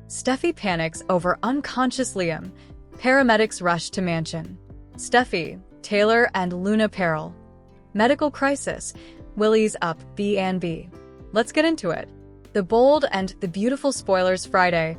Steffy panics over unconscious Liam. Paramedics rush to mansion. Steffy, Taylor and Luna peril. Medical crisis. Willie's up B&B. Let's get into it. The bold and the beautiful spoilers. Friday,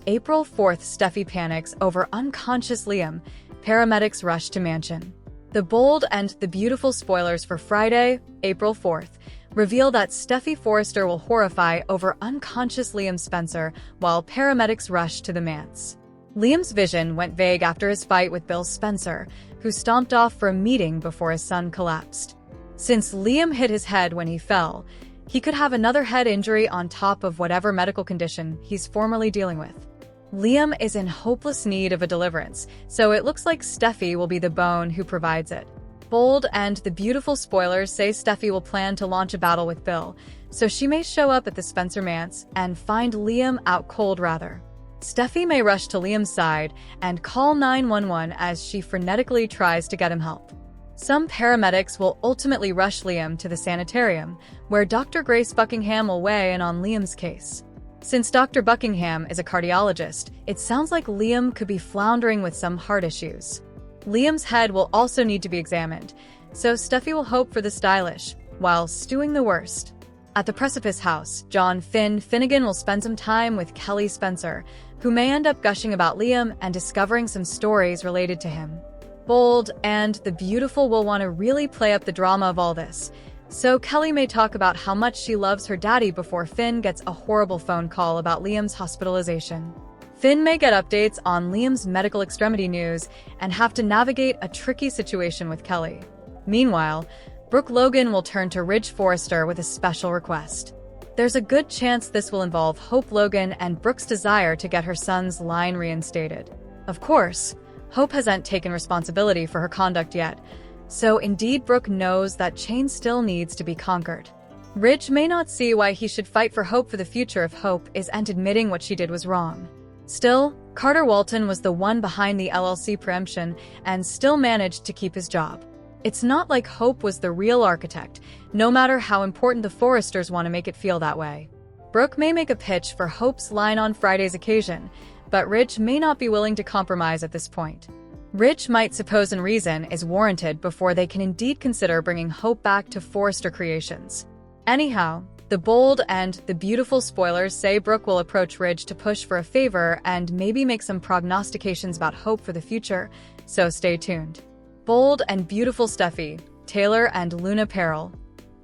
April 4th. Steffy panics over unconscious Liam. Paramedics rush to mansion. The bold and the beautiful spoilers for Friday, April 4th, reveal that Steffy Forrester will horrify over unconscious Liam Spencer while paramedics rush to the manse. Liam's vision went vague after his fight with Bill Spencer, who stomped off for a meeting before his son collapsed. Since Liam hit his head when he fell, he could have another head injury on top of whatever medical condition he's formerly dealing with. Liam is in hopeless need of a deliverance, so it looks like Steffy will be the bone who provides it. Bold and the beautiful spoilers say Steffy will plan to launch a battle with Bill, so she may show up at the Spencer manse and find Liam out cold rather. Steffy may rush to Liam's side and call 911 as she frenetically tries to get him help. Some paramedics will ultimately rush Liam to the sanitarium, where Dr. Grace Buckingham will weigh in on Liam's case. Since Dr. Buckingham is a cardiologist, it sounds like Liam could be floundering with some heart issues. Liam's head will also need to be examined, so Steffy will hope for the stylish, while stewing the worst. At the Precipice House, John Finnegan will spend some time with Kelly Spencer, who may end up gushing about Liam and discovering some stories related to him. Bold and the beautiful will want to really play up the drama of all this, so Kelly may talk about how much she loves her daddy before Finn gets a horrible phone call about Liam's hospitalization. Finn may get updates on Liam's medical extremity news and have to navigate a tricky situation with Kelly. Meanwhile, Brooke Logan will turn to Ridge Forrester with a special request. There's a good chance this will involve Hope Logan and Brooke's desire to get her son's line reinstated. Of course, Hope hasn't taken responsibility for her conduct yet, so indeed Brooke knows that change still needs to be conquered. Ridge may not see why he should fight for Hope for the future if Hope isn't admitting what she did was wrong. Still, Carter Walton was the one behind the LLC preemption and still managed to keep his job. It's not like Hope was the real architect, no matter how important the Forresters want to make it feel that way. Brooke may make a pitch for Hope's line on Friday's occasion, but Ridge may not be willing to compromise at this point. Ridge might suppose and reason is warranted before they can indeed consider bringing Hope back to Forrester Creations. Anyhow, the bold and the beautiful spoilers say Brooke will approach Ridge to push for a favor and maybe make some prognostications about Hope for the future, so stay tuned. Bold and beautiful Steffy, Taylor and Luna peril.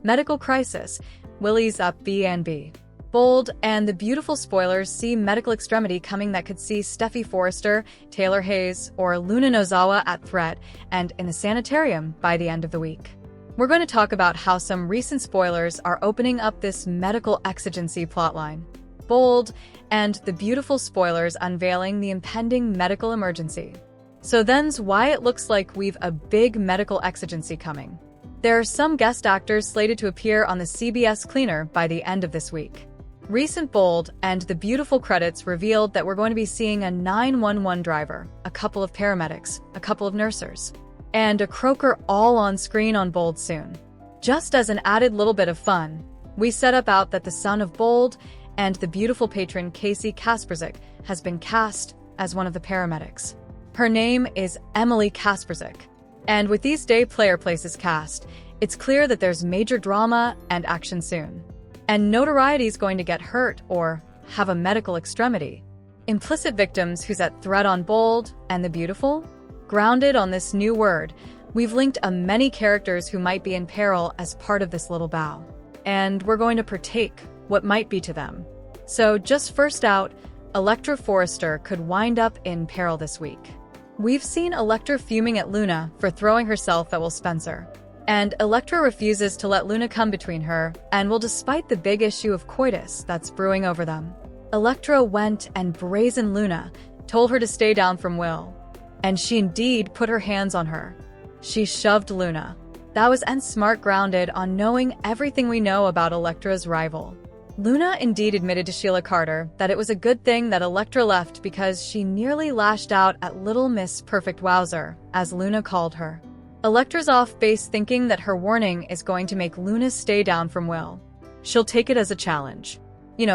Medical crisis. Willie's up B&B. Bold and the beautiful spoilers see medical extremity coming that could see Steffy Forrester, Taylor Hayes, or Luna Nozawa at threat and in the sanitarium by the end of the week. We're going to talk about how some recent spoilers are opening up this medical exigency plotline. Bold and the beautiful spoilers unveiling the impending medical emergency. So then's why it looks like we've a big medical exigency coming. There are some guest actors slated to appear on the CBS Cleaner by the end of this week. Recent bold and the beautiful credits revealed that we're going to be seeing a 911 driver, a couple of paramedics, a couple of nurses, and a croaker all on screen on Bold soon. Just as an added little bit of fun, we set up out that the son of Bold and the beautiful patron Casey Kasperzik has been cast as one of the paramedics. Her name is Emily Kasperzik, and with these Day Player Places cast, it's clear that there's major drama and action soon. And notoriety is going to get hurt or have a medical extremity. Implicit victims who's at threat on Bold and the beautiful? Grounded on this new word, we've linked many characters who might be in peril as part of this little bow. And we're going to partake what might be to them. So just first out, Electra Forrester could wind up in peril this week. We've seen Electra fuming at Luna for throwing herself at Will Spencer. And Electra refuses to let Luna come between her and Will despite the big issue of coitus that's brewing over them. Electra went and brazened Luna, told her to stay down from Will. And she indeed put her hands on her. She shoved Luna. That was smart grounded on knowing everything we know about Electra's rival. Luna indeed admitted to Sheila Carter that it was a good thing that Electra left because she nearly lashed out at Little Miss Perfect Wowzer, as Luna called her. Electra's off base thinking that her warning is going to make Luna stay down from Will. She'll take it as a challenge.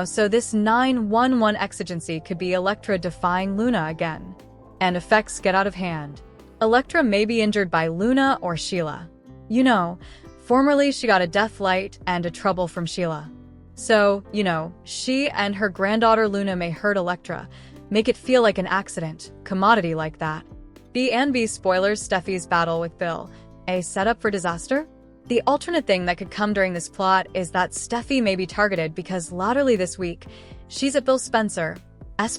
So this 911 exigency could be Elektra defying Luna again. And effects get out of hand. Elektra may be injured by Luna or Sheila. Formerly she got a death light and a trouble from Sheila. So, she and her granddaughter Luna may hurt Elektra, make it feel like an accident, commodity like that. B&B spoilers Steffi's battle with Bill. A setup for disaster? The alternate thing that could come during this plot is that Steffi may be targeted because latterly this week, she's at Bill Spencer's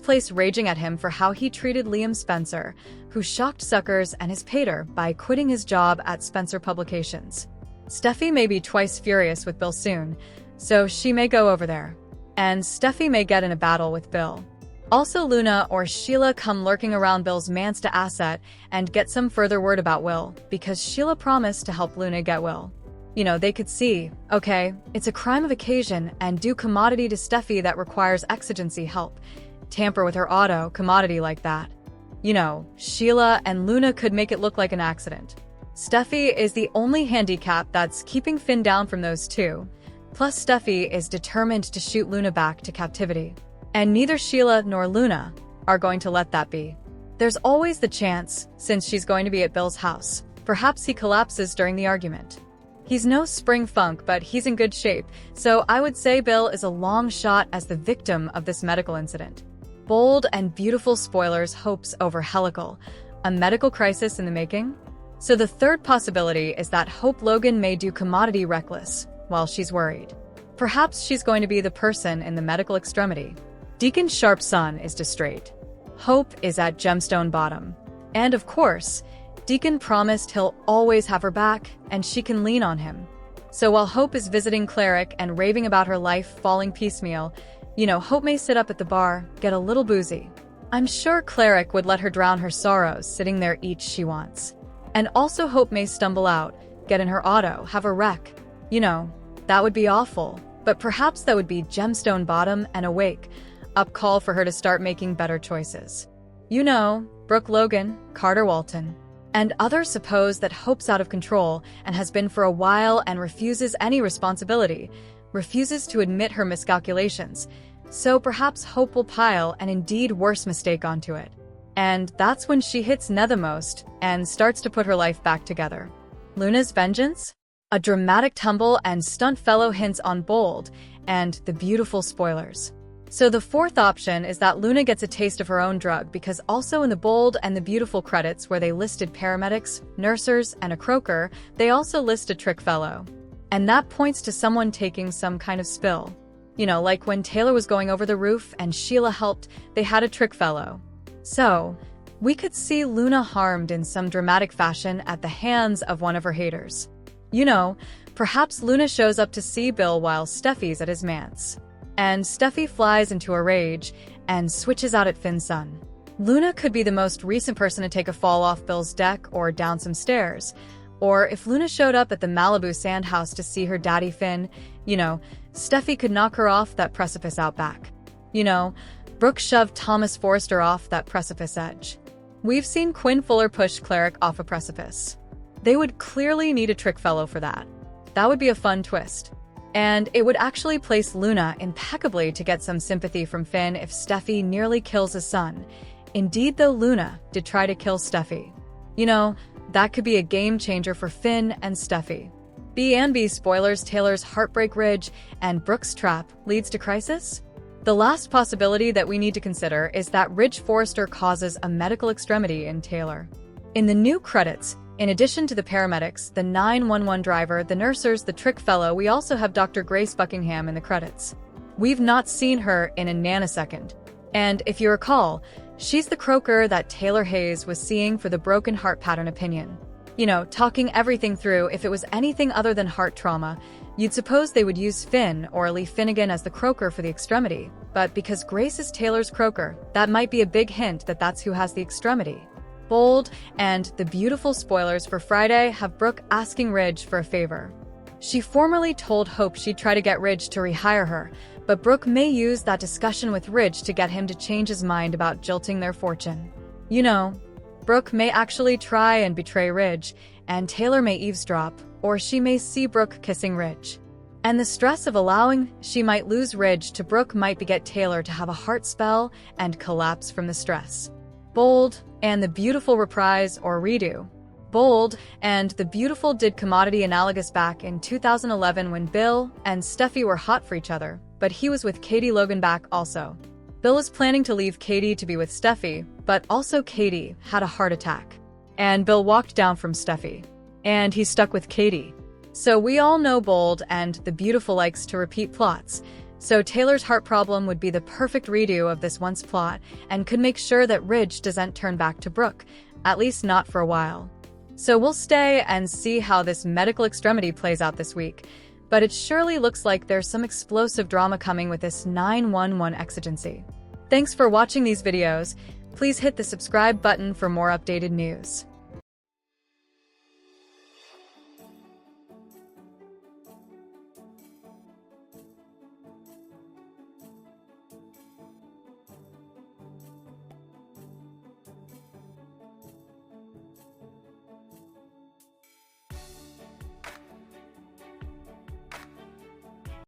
place raging at him for how he treated Liam Spencer, who shocked suckers and his pater by quitting his job at Spencer Publications. Steffi may be twice furious with Bill soon, so she may go over there. And Steffi may get in a battle with Bill. Also, Luna or Sheila come lurking around Bill's Mansta asset and get some further word about Will, because Sheila promised to help Luna get Will. They could see, okay, it's a crime of occasion and do commodity to Steffi that requires exigency help. Tamper with her auto, commodity like that. Sheila and Luna could make it look like an accident. Steffi is the only handicap that's keeping Finn down from those two. Plus, Steffi is determined to shoot Luna back to captivity. And neither Sheila nor Luna are going to let that be. There's always the chance, since she's going to be at Bill's house, perhaps he collapses during the argument. He's no spring funk, but he's in good shape, so I would say Bill is a long shot as the victim of this medical incident. Bold and beautiful spoilers hopes over helical. A medical crisis in the making? So the third possibility is that Hope Logan may do commodity reckless while she's worried. Perhaps she's going to be the person in the medical extremity. Deacon Sharp's son is distraught. Hope is at Gemstone Bottom. And of course, Deacon promised he'll always have her back and she can lean on him. So while Hope is visiting Cleric and raving about her life falling piecemeal, Hope may sit up at the bar, get a little boozy. I'm sure Cleric would let her drown her sorrows sitting there each she wants. And also Hope may stumble out, get in her auto, have a wreck. That would be awful, but perhaps that would be Gemstone Bottom and a wake-up call for her to start making better choices. Brooke Logan, Carter Walton, and others suppose that Hope's out of control and has been for a while and refuses any responsibility, refuses to admit her miscalculations, so perhaps Hope will pile an indeed worse mistake onto it. And that's when she hits nethermost and starts to put her life back together. Luna's vengeance? A dramatic tumble and stunt fellow hints on bold and the beautiful spoilers. So the fourth option is that Luna gets a taste of her own drug because also in the bold and the beautiful credits where they listed paramedics, nursers, and a croaker, they also list a trick fellow. And that points to someone taking some kind of spill. Like when Taylor was going over the roof and Sheila helped, they had a trick fellow. So, we could see Luna harmed in some dramatic fashion at the hands of one of her haters. Perhaps Luna shows up to see Bill while Steffi's at his manse. And Steffi flies into a rage and switches out at Finn's son. Luna could be the most recent person to take a fall off Bill's deck or down some stairs. Or if Luna showed up at the Malibu sand house to see her daddy Finn, Steffi could knock her off that precipice out back. Brooke shoved Thomas Forrester off that precipice edge. We've seen Quinn Fuller push Cleric off a precipice. They would clearly need a trick fellow for that. That would be a fun twist. And it would actually place Luna impeccably to get some sympathy from Finn if Steffi nearly kills his son. Indeed, though Luna did try to kill Steffi. That could be a game changer for Finn and Steffi. B&B spoilers Taylor's heartbreak ridge and Brooke's trap leads to crisis? The last possibility that we need to consider is that Ridge Forrester causes a medical extremity in Taylor. In the new credits, in addition to the paramedics, the 911 driver, the nursers, the trick fellow, we also have Dr. Grace Buckingham in the credits. We've not seen her in a nanosecond. And if you recall, she's the croaker that Taylor Hayes was seeing for the broken heart pattern opinion. Talking everything through, if it was anything other than heart trauma, you'd suppose they would use Finn or Lee Finnegan as the croaker for the extremity. But because Grace is Taylor's croaker, that might be a big hint that that's who has the extremity. Bold and the beautiful spoilers for Friday have Brooke asking Ridge for a favor. She formerly told Hope she'd try to get Ridge to rehire her, but Brooke may use that discussion with Ridge to get him to change his mind about jilting their fortune. Brooke may actually try and betray Ridge, and Taylor may eavesdrop, or she may see Brooke kissing Ridge. And the stress of allowing she might lose Ridge to Brooke might beget Taylor to have a heart spell and collapse from the stress. Bold and the Beautiful reprise or redo. Bold and the Beautiful did Commodity analogous back in 2011 when Bill and Steffy were hot for each other, but he was with Katie Logan back also. Bill was planning to leave Katie to be with Steffy, but also Katie had a heart attack. And Bill walked down from Steffy. And he stuck with Katie. So we all know Bold and the Beautiful likes to repeat plots. So Taylor's heart problem would be the perfect redo of this once plot and could make sure that Ridge doesn't turn back to Brooke, at least not for a while. So we'll stay and see how this medical extremity plays out this week. But it surely looks like there's some explosive drama coming with this 911 exigency. Thanks for watching these videos. Please hit the subscribe button for more updated news.